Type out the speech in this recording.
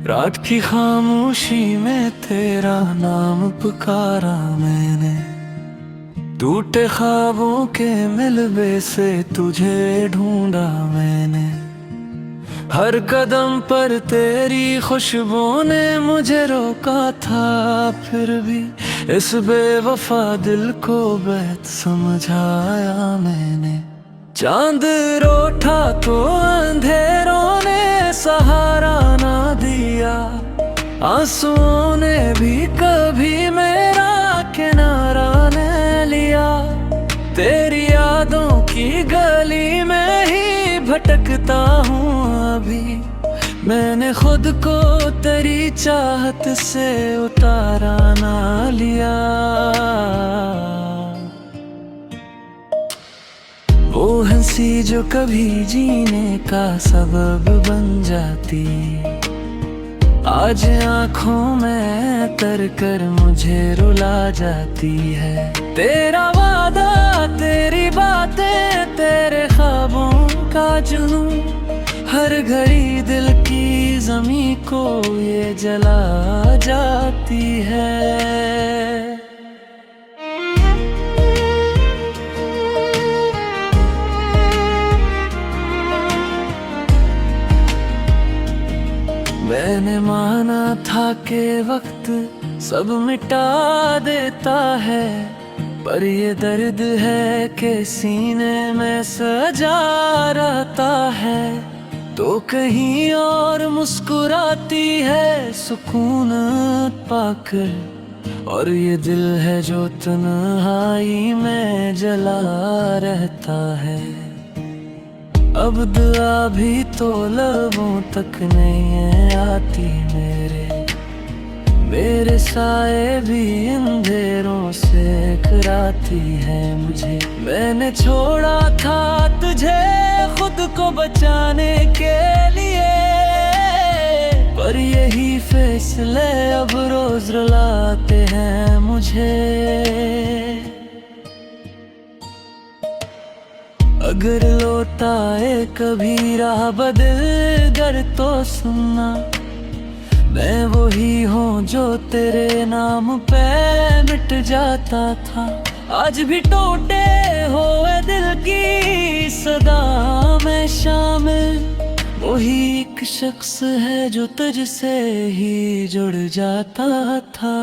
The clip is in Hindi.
रात की खामोशी में तेरा नाम पुकारा मैंने, टूटे ख्वाबों के मिलबे से तुझे ढूंढा मैंने। हर कदम पर तेरी खुशबू ने मुझे रोका था, फिर भी इस बेवफा दिल को बैत समझाया मैंने। चांद रोठा तो अंधेरों ने सहारा ना दिया, आंसुओं ने भी कभी मेरा किनारा न लिया। तेरी यादों की गली में ही भटकता हूँ अभी, मैंने खुद को तेरी चाहत से उतारा ना लिया। वो हंसी जो कभी जीने का सबब बन जाती, आज आँखों में तर कर मुझे रुला जाती है। तेरा वादा, तेरी बातें, तेरे ख्वाबों का जुनून, हर घड़ी दिल की ज़मीं को ये जला जाती है। मैंने माना था कि वक्त सब मिटा देता है, पर ये दर्द है कि सीने में सजा रहता है। तो कहीं और मुस्कुराती है सुकून पाकर, और ये दिल है जो तन्हाई में जला रहता है। अब दुआ भी तो लबों तक नहीं आती मेरे साए भी अंधेरों से कराती है मुझे। मैंने छोड़ा था तुझे खुद को बचाने के लिए, पर यही फैसले अब रोज रुलाते हैं मुझे। अगर लौट आए कभी राह बदल कर तो सुनना, मैं वही हूँ जो तेरे नाम पे मिट जाता था। आज भी टूटे हुए दिल की सदा में शामिल वही एक शख्स है जो तुझसे ही जुड़ जाता था।